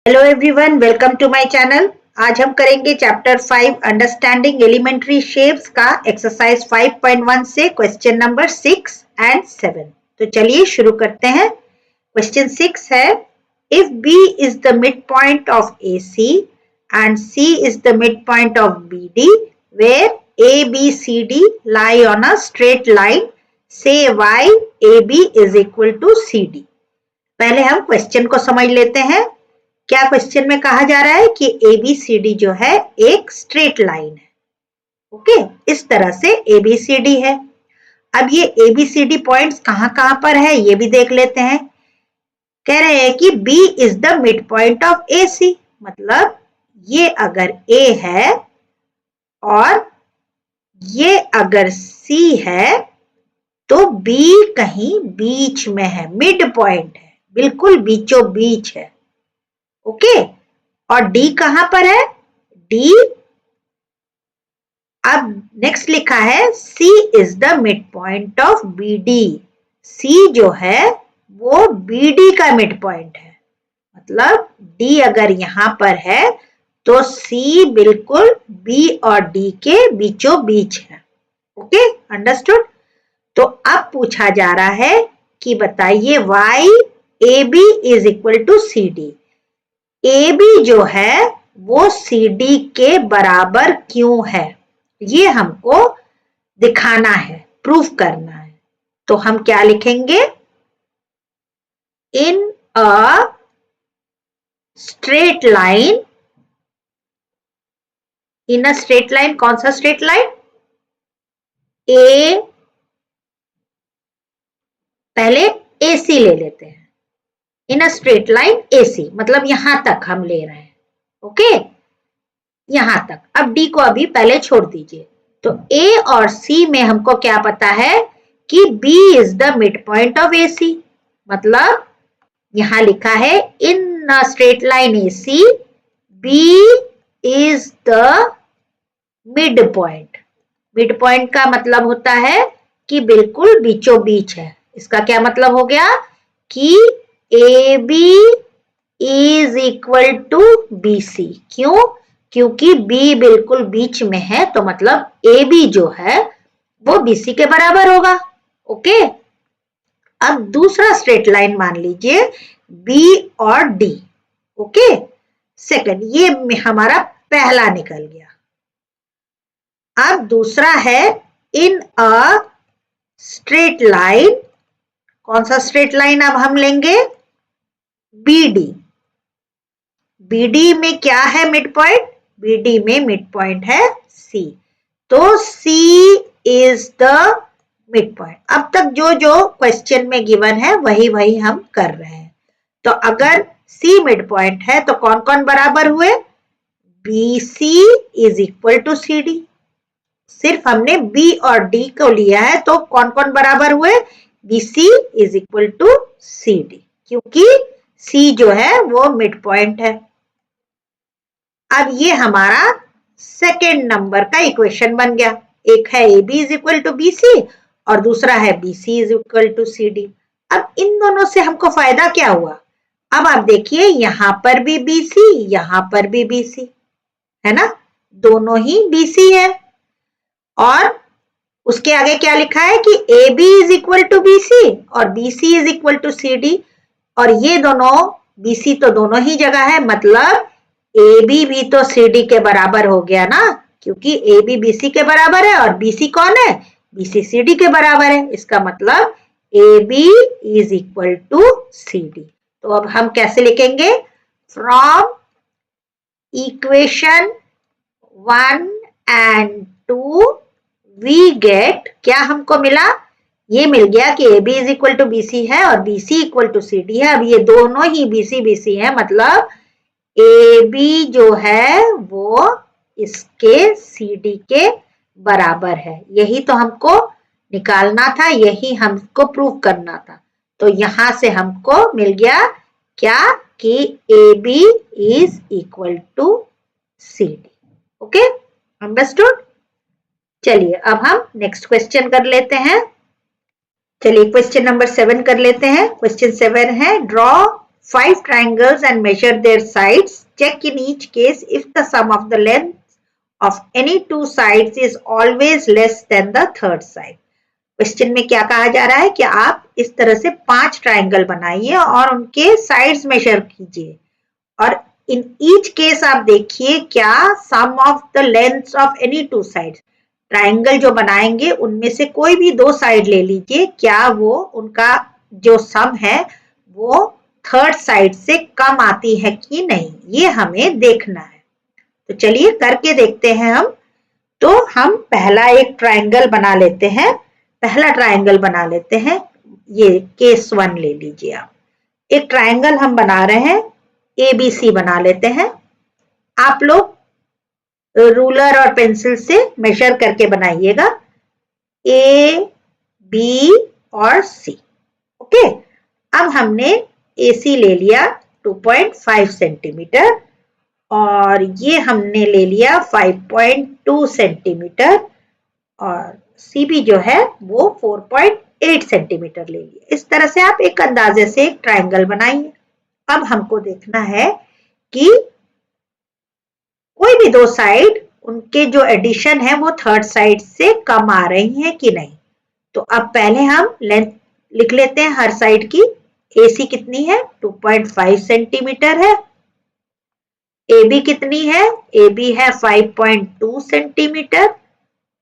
Hello everyone, welcome to my channel. आज हम करेंगे चैप्टर 5 अंडरस्टैंडिंग एलिमेंट्री शेप्स का एक्सरसाइज 5.1 से क्वेश्चन नंबर 6 एंड 7। तो चलिए शुरू करते हैं। क्वेश्चन 6 है, if B is the mid point of AC and C is the mid point of BD where ABCD lie on a straight line, say why AB is equal to CD। पहले हम question को समझ लेते हैं। क्या question में कहा जा रहा है कि ABCD जो है एक स्ट्रेट लाइन है। ओके, इस तरह से ABCD है। अब ये ABCD पॉइंट्स कहां कहां पर है ये भी देख लेते हैं। कह रहे हैं कि B is the mid point of AC, मतलब ये अगर A है और ये अगर C है तो B कहीं बीच में है, मिड पॉइंट है, बिल्कुल बीचों बीच है। ओके, और D कहां पर है? D अब नेक्स्ट लिखा है C is the mid point of BD। C जो है वो BD का मिड पॉइंट है, मतलब D अगर यहां पर है तो C बिल्कुल B और D के बीचों बीच है। Okay, understood. तो अब पूछा जा रहा है कि बताइए why AB is equal to CD। AB जो है वो CD के बराबर क्यों है, ये हमको दिखाना है, प्रूफ करना है। तो हम क्या लिखेंगे? In a straight line, in a straight line, कौन सा स्ट्रेट लाइन? ए, पहले AC ले लेते हैं। इन अ स्ट्रेट लाइन AC मतलब यहां तक हम ले रहे हैं। ओके, यहां तक। अब D को अभी पहले छोड़ दीजिए। तो A और C में हमको क्या पता है कि B is the mid point of AC, मतलब यहां लिखा है in straight line AC B is the mid point. Mid point का मतलब होता है कि बिल्कुल बीचों बीच है। इसका क्या मतलब हो गया कि AB is equal to BC। क्यों? क्योंकि B बिल्कुल बीच में है, तो मतलब AB जो है वो BC के बराबर होगा। ओके, अब दूसरा स्ट्रेट लाइन मान लीजिए B और D। ओके, सेकंड, ये हमारा पहला निकल गया। अब दूसरा है इन अ स्ट्रेट लाइन, कौन सा स्ट्रेट लाइन अब हम लेंगे? BD। BD में क्या है मिड पॉइंट? BD में मिड पॉइंट है C, तो C is the mid point. अब तक जो जो क्वेश्चन में गिवन है वही वही हम कर रहे हैं। तो अगर C मिड पॉइंट है तो कौन कौन बराबर हुए? BC is equal to CD। सिर्फ हमने B और D को लिया है तो कौन कौन बराबर हुए? BC is equal to CD, क्योंकि C जो है वो मिड पॉइंट है। अब ये हमारा सेकेंड नंबर का इक्वेशन बन गया। एक है AB is equal to BC और दूसरा है BC is equal to CD। अब इन दोनों से हमको फायदा क्या हुआ? अब आप देखिए, यहां पर भी BC, यहां पर भी BC है ना, दोनों ही BC है। और उसके आगे क्या लिखा है कि AB is equal to BC और BC is equal to CD, और ये दोनों BC तो दोनों ही जगह है, मतलब AB भी तो CD के बराबर हो गया ना, क्योंकि AB BC के बराबर है और BC कौन है? BC CD के बराबर है। इसका मतलब AB is equal to CD। तो अब हम कैसे लिखेंगे? From equation 1 and 2 we get, क्या हमको मिला? ये मिल गया कि AB is equal to BC है और BC इक्वल टू CD है। अब ये दोनों ही BC BC है, मतलब AB जो है वो इसके CD के बराबर है। यही तो हमको निकालना था, यही हमको प्रूव करना था। तो यहां से हमको मिल गया क्या कि AB is equal to CD। Okay, understood. चलिए अब हम नेक्स्ट क्वेश्चन कर लेते हैं। चलिए क्वेश्चन नंबर 7 कर लेते हैं। क्वेश्चन 7 है, draw 5 triangles and measure their sides. Check in each case if the sum of the length of any two sides is always less than the third side. Question में क्या कहा जा रहा है कि आप इस तरह से 5 ट्राइंगल बनाइए और उनके साइड्स मेजर कीजिए और इन ईच केस आप देखिए क्या sum of the lengths of any two sides, triangle जो बनाएंगे उनमें से कोई भी दो साइड ले लीजिए, क्या वो उनका जो सम है वो थर्ड साइड से कम आती है कि नहीं, ये हमें देखना है। तो चलिए करके देखते हैं हम। तो हम पहला एक ट्राइंगल बना लेते हैं, पहला ट्राइंगल बना लेते हैं, ये केस 1 ले लीजिए आप। एक ट्राइंगल हम बना रहे हैं, ABC बना लेते हैं। आप लोग रूलर और पेंसिल से मेजर करके बनाइएगा A, B और C। ओके, अब हमने AC ले लिया 2.5 सेंटीमीटर और ये हमने ले लिया 5.2 सेंटीमीटर और CB जो है वो 4.8 सेंटीमीटर ले लिया। इस तरह से आप एक अंदाजे से एक ट्राइंगल बनाइए। अब हमको देखना है कि कोई भी दो साइड उनके जो एडिशन है वो थर्ड साइड से कम आ रही है कि नहीं। तो अब पहले हम लेंथ लिख लेते हैं हर साइड की। AC कितनी है 2.5 सेंटीमीटर है, AB कितनी है, AB है 5.2 सेंटीमीटर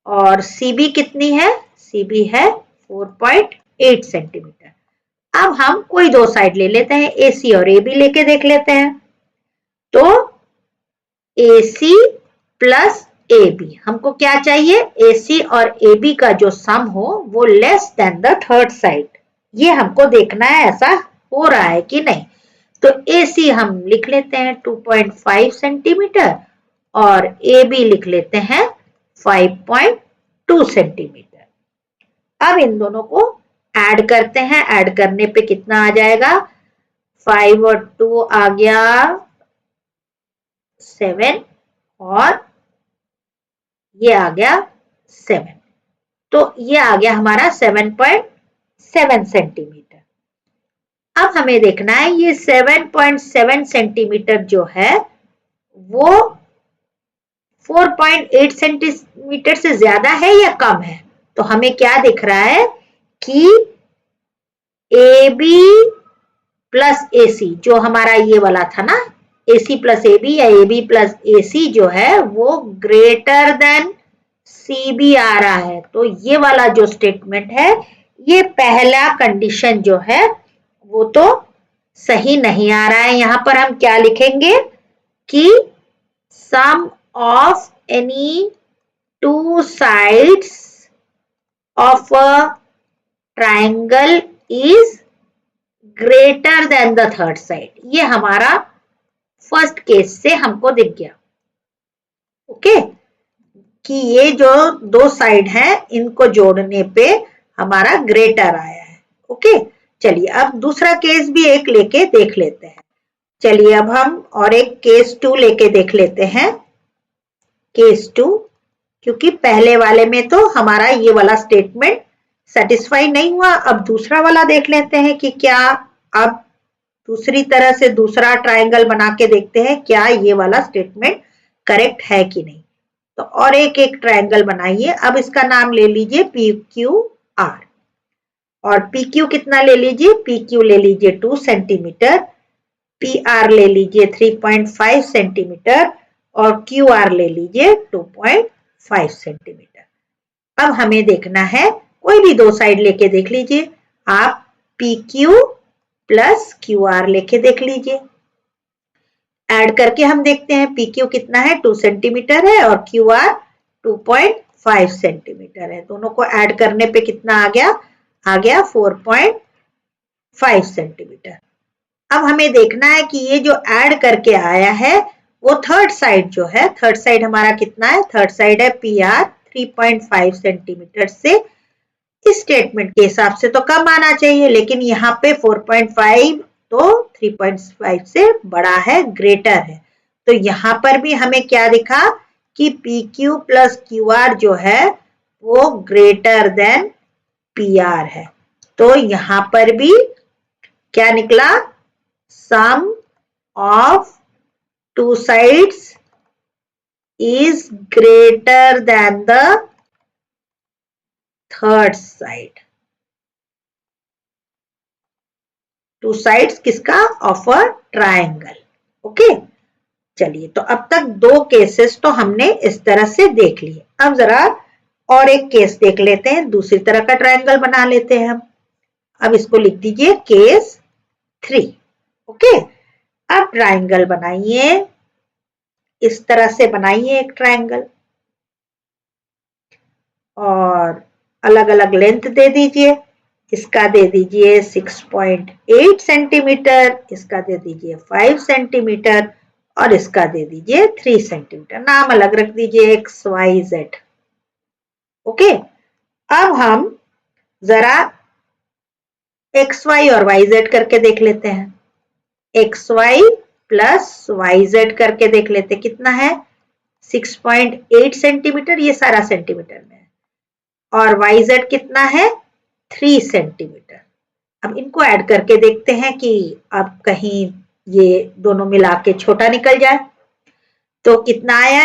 और CB कितनी है, CB है 4.8 सेंटीमीटर। अब हम कोई दो साइड ले लेते हैं, AC और AB लेके देख लेते हैं। तो AC प्लस AB, हमको क्या चाहिए, AC और AB का जो सम हो वो less than the third side, ये हमको देखना है ऐसा हो रहा है कि नहीं। तो AC हम लिख लेते हैं 2.5 सेंटीमीटर और AB लिख लेते हैं 5.2 सेंटीमीटर। अब इन दोनों को ऐड करते हैं, ऐड करने पे कितना आ जाएगा, 5 और 2 आ गया 7 और ये आ गया 7, तो ये आ गया हमारा 7.7 सेंटीमीटर। अब हमें देखना है ये 7.7 सेंटीमीटर जो है वो 4.8 सेंटीमीटर से ज्यादा है या कम है। तो हमें क्या दिख रहा है कि AB प्लस AC जो हमारा ये वाला था ना, AC प्लस AB या AB प्लस AC जो है वो ग्रेटर देन CB आ रहा है। तो ये वाला जो स्टेटमेंट है, ये पहला कंडीशन जो है वो तो सही नहीं आ रहा है। यहाँ पर हम क्या लिखेंगे कि sum of any two sides of a triangle is greater than the third side, ये हमारा फर्स्ट केस से हमको दिख गया। ओके, कि ये जो दो साइड है इनको जोड़ने पे हमारा ग्रेटर आया है। ओके, चलिए अब दूसरा केस भी एक लेके देख लेते हैं। चलिए अब हम और एक केस 2 लेके देख लेते हैं। केस 2, क्योंकि पहले वाले में तो हमारा ये वाला स्टेटमेंट सेटिस्फाई नहीं हुआ, अब दूसरा वाला देख लेते हैं कि क्या, अब दूसरी तरह से दूसरा ट्राइंगल बना के देखते हैं क्या ये वाला स्टेटमेंट करेक्ट है कि नहीं। तो और एक एक ट्राइंगल बनाइए। अब इसका नाम ले लीजिए PQR और PQ कितना ले लीजिए, PQ ले लीजिए 2 सेंटीमीटर, PR ले लीजिए 3.5 सेंटीमीटर और QR ले लीजिए 2.5 सेंटीमीटर। अब हमें देखना है, कोई भी दो साइड लेके देख लीजिए आप, PQ प्लस QR लेके देख लीजिए। ऐड करके हम देखते हैं PQ कितना है 2 सेंटीमीटर है और QR 2.5 सेंटीमीटर है। दोनों को ऐड करने पे कितना आ गया 4.5 सेंटीमीटर। अब हमें देखना है कि ये जो ऐड करके आया है वो थर्ड साइड जो है, थर्ड साइड हमारा कितना है, थर्ड साइड है PR 3.5 सेंटीमीटर से इस स्टेटमेंट के हिसाब से तो कम आना चाहिए, लेकिन यहाँ पे 4.5 तो 3.5 से बड़ा है, ग्रेटर है। तो यहाँ पर भी हमें क्या दिखा कि PQ प्लस QR जो है वो ग्रेटर देन PR है। तो यहाँ पर भी क्या निकला, sum of two sides is greater than the third side. Two sides किसका? Of a triangle. ओके, चलिए तो अब तक दो केसेस तो हमने इस तरह से देख लिए. अब जरा और एक केस देख लेते हैं, दूसरी तरह का ट्रायंगल बना लेते हैं हम. अब इसको लिख दीजिए केस 3. ओके, अब ट्रायंगल बनाइए, इस तरह से बनाइए एक ट्रायंगल और अलग अलग लेंथ दे दीजिए. इसका दे दीजिए 6.8 सेंटीमीटर, इसका दे दीजिए 5 सेंटीमीटर और इसका दे दीजिए 3 सेंटीमीटर. नाम अलग रख दीजिए एक्स वाई जेड. ओके, अब हम जरा एक्स वाई और वाई जेड करके देख लेते हैं. X y plus y z करके देख लेते हैं. कितना है? 6.8 सेंटीमीटर, ये सारा सेंटीमीटर में है. और वाई जेड कितना है? 3 सेंटीमीटर. अब इनको ऐड करके देखते हैं कि अब कहीं ये दोनों मिला के छोटा निकल जाए. तो कितना आया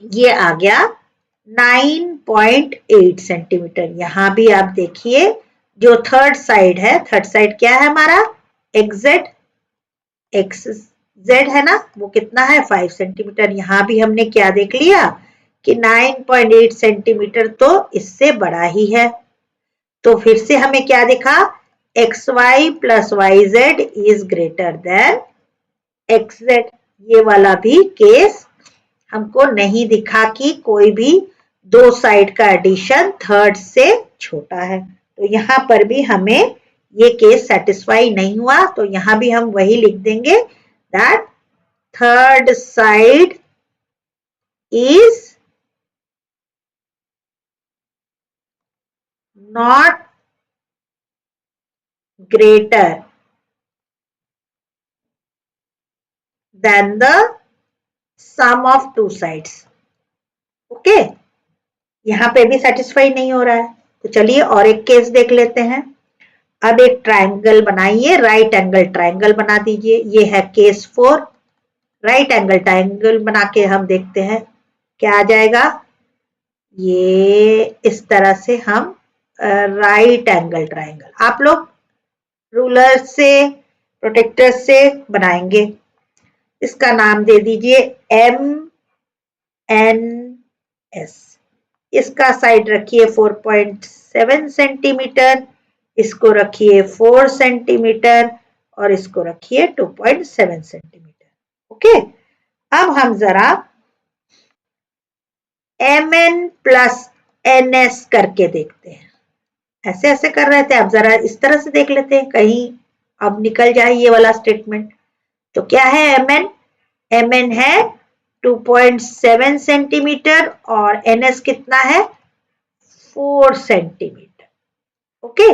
ये आ गया 9.8 सेंटीमीटर. यहां भी आप देखिए जो थर्ड साइड है, थर्ड साइड क्या है हमारा? एक्जेड, एक्स जेड है ना, वो कितना है? 5 सेंटीमीटर. यहां भी हमने क्या देख लिया कि 9.8 सेंटीमीटर तो इससे बड़ा ही है. तो फिर से हमें क्या दिखा? X y plus y z is greater than x z. ये वाला भी केस हमको नहीं दिखा कि कोई भी दो साइड का एडिशन थर्ड से छोटा है. तो यहां पर भी हमें ये केस सेटिस्फाई नहीं हुआ. तो यहां भी हम वही लिख देंगे that third side is not greater than the sum of two sides. Okay, यहां पे भी सेटिस्फाई नहीं हो रहा है. तो चलिए और एक केस देख लेते हैं. अब एक ट्रायंगल बनाइए, राइट एंगल ट्रायंगल बना दीजिए. ये है केस 4. राइट एंगल ट्रायंगल बना के हम देखते हैं क्या आ जाएगा. ये इस तरह से हम राइट एंगल ट्रायंगल आप लोग रूलर से, प्रोटेक्टर से बनाएंगे. इसका नाम दे दीजिए MNS. इसका साइड रखिए 4.7 सेंटीमीटर, इसको रखिए 4 सेंटीमीटर और इसको रखिए 2.7 सेंटीमीटर. ओके, अब हम जरा MN प्लस NS करके देखते हैं. ऐसे ऐसे कर रहे थे, अब जरा इस तरह से देख लेते हैं कहीं अब निकल जाए ये वाला स्टेटमेंट. तो क्या है MN? MN है 2.7 सेंटीमीटर और NS कितना है? 4 सेंटीमीटर. ओके,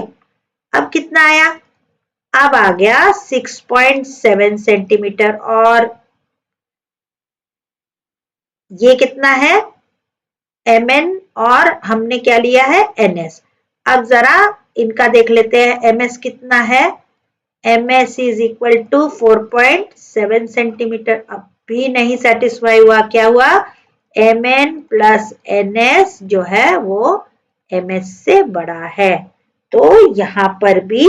अब कितना आया? अब आ गया 6.7 सेंटीमीटर और ये कितना है? MN और हमने क्या लिया है? NS. अब जरा इनका देख लेते हैं. MS कितना है? MS is equal to 4.7 centimetre. अब भी नहीं सेटिस्फाई हुआ. क्या हुआ? MN प्लस NS जो है वो MS से बड़ा है. तो यहां पर भी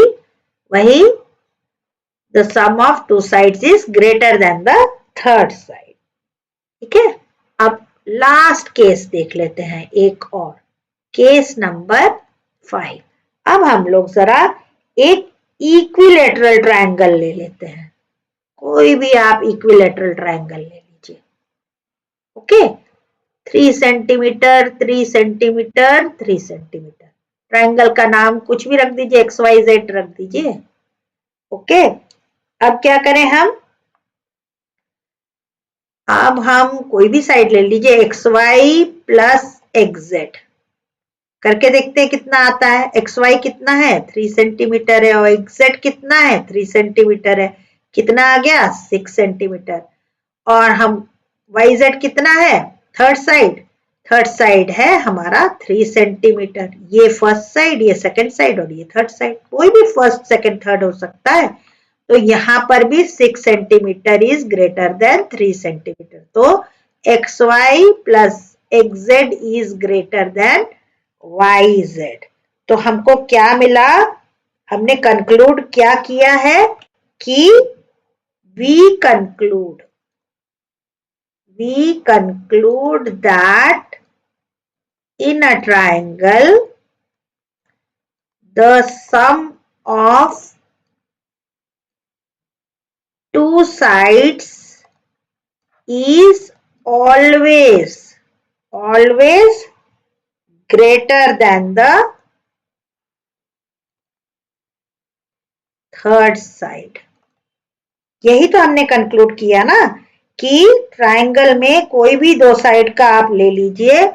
वही the sum of two sides is greater than the third side. ठीक है, अब लास्ट केस देख लेते हैं एक और. Case number 5. अब हम लोग जरा एक इक्विलेटरल ट्रायंगल ले लेते हैं. कोई भी आप इक्विलेटरल ट्रायंगल ले लीजिए. Okay, 3 centimetre, 3 centimetre, 3 centimetre. Triangle का नाम कुछ भी रख दीजिए, XYZ रख दीजिए. ओके, अब क्या करें हम? अब हम कोई भी साइड ले लीजिए, XY प्लस XZ करके देखते हैं कितना आता है. XY कितना है? 3 सेंटीमीटर है और XZ कितना है? 3 सेंटीमीटर है. कितना आ गया? 6 सेंटीमीटर. और हम YZ कितना है? थर्ड साइड, थर्ड साइड है हमारा 3 सेंटीमीटर. ये फर्स्ट साइड, ये सेकंड साइड और ये थर्ड साइड. कोई भी फर्स्ट सेकंड थर्ड हो सकता है. तो यहां पर भी 6 centimetre is greater then 3 centimetre. तो xy plus xz is greater then yz। तो हमको क्या मिला, हमने कंक्लूड क्या किया है कि we conclude that in a triangle the sum of two sides is always greater than the third side. यही तो हमने कंक्लूड किया ना कि ट्रायंगल में कोई भी दो साइड का आप ले लीजिए,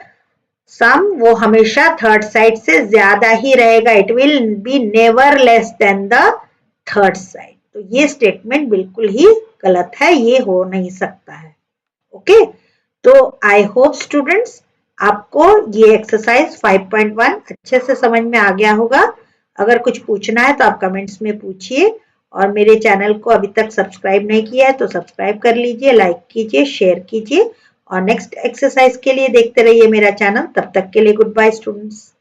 सम वो हमेशा थर्ड साइड से ज्यादा ही रहेगा, it will be never less than the third side. तो ये स्टेटमेंट बिल्कुल ही गलत है, ये हो नहीं सकता है। ओके, तो आई होप स्टूडेंट्स आपको ये एक्सरसाइज 5.1 अच्छे से समझ में आ गया होगा। अगर कुछ पूछना है तो आप कमेंट्स में पूछिए, और मेरे चैनल को अभी तक सब्सक्राइब नहीं किया है तो सब्सक्राइब कर लीजिए, लाइक कीजिए, शेयर कीजिए, और नेक्स्ट एक्सरसाइज के लिए देखते रहिए मेरा चैनल। तब तक के लिए गुड बाय स्टूडेंट्स।